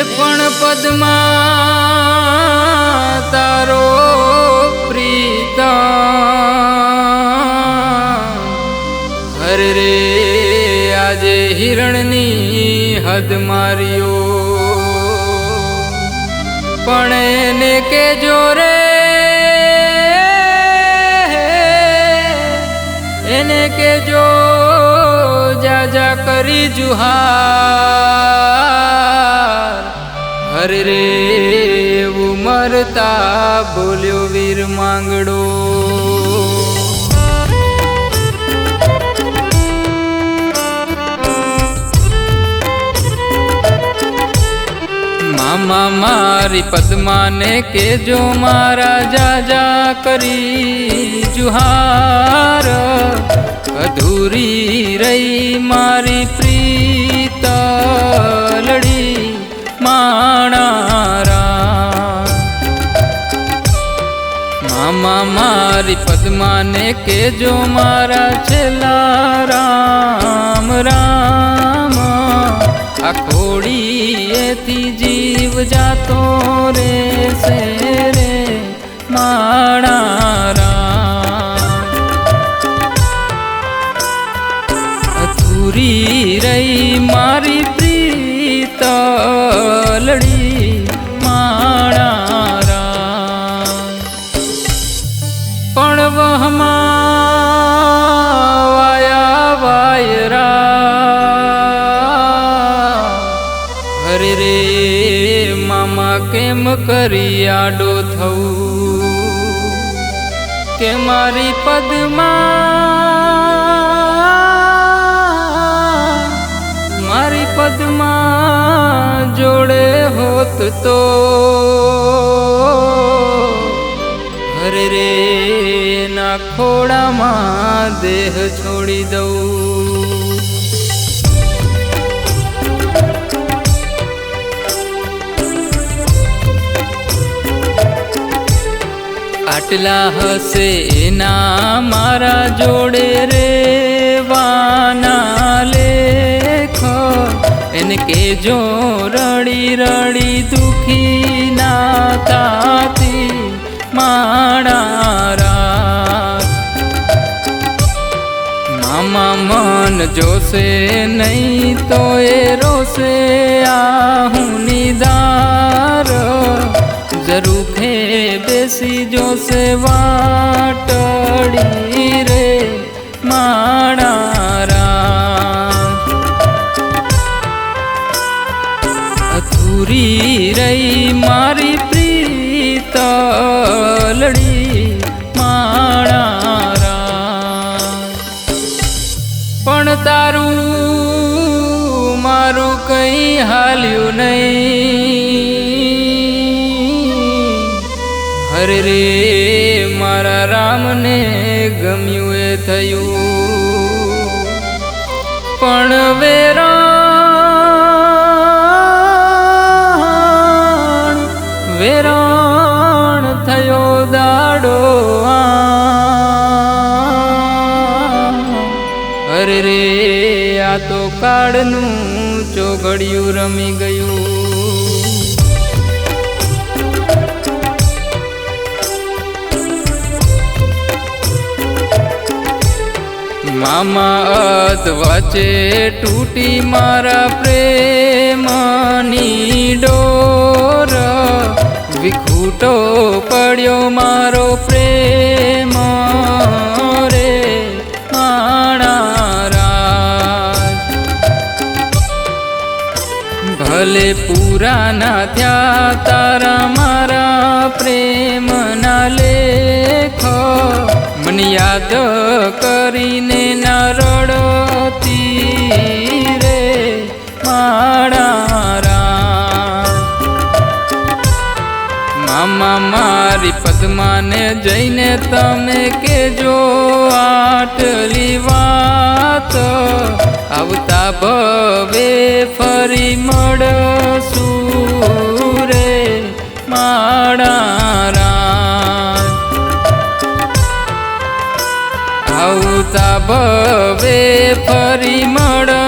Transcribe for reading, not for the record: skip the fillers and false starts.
પણ પદમાં તારો પ્રીતમ હરે રે આજે હિરણની હદ માર્યો પણ એને કેજો રે એને કેજો જાજા કરી જુહાર હરે રે ઉમરતા બોલ્યો વીર માંગડો મામા મારી પદ્માને કેજો મારા જાજા કરી જુહાર અધૂરી રહી મારી પ્રીતલડી માણારા મામા મારી પદ્માને કેજો મારા છેલ્લા રામ રામ આ કોળીએથી જીવ જાતો રે સે રે માણારા અધૂરી રહી મારી પ્રીતલડી માણારા પણ વહમાં વાયા વાયરા હરે રે મામા કેમ કરી આડો થવું કે મારી પદમાં જોડે હોત તો હરે રે ના ખોડામાં દેહ છોડી દઉં આટલા હશે એના મારા જોડે રેવાના લેખ એને કેજો રડી રડી દુખી ના તાતી માણારા મામા મન જોશે નહીં તો એ રોશે આહું નિદાર જરૂખે બેસી જોશે વાટડી રે માણારા અધૂરી રહી મારી પ્રીતલડી માણારા પણ તારું મારું કઈ હાલ્યું નહીં હરે રે મારા રામને ગમ્યું એ થયું પણ વેરાણ થયો દાડો હરે રે આ તો કાળનું ચોઘડિયું રમી ગયું મામા અધ વચ્ચે તૂટી મારા પ્રેમની ડોર વિખૂટો પડ્યો મારો પ્રેમ રે માણારા ભલે પૂરા ના થયા તારા મારા પ્રેમના લેખ મને યાદ કરીને ના રડતી રે માણારા મામા મારી પદ્માને જઈને તમે કેજો આટલી વાત આવતા ભવે ફરી મળશું રે માણારા આવતા ભવે ફરી મળ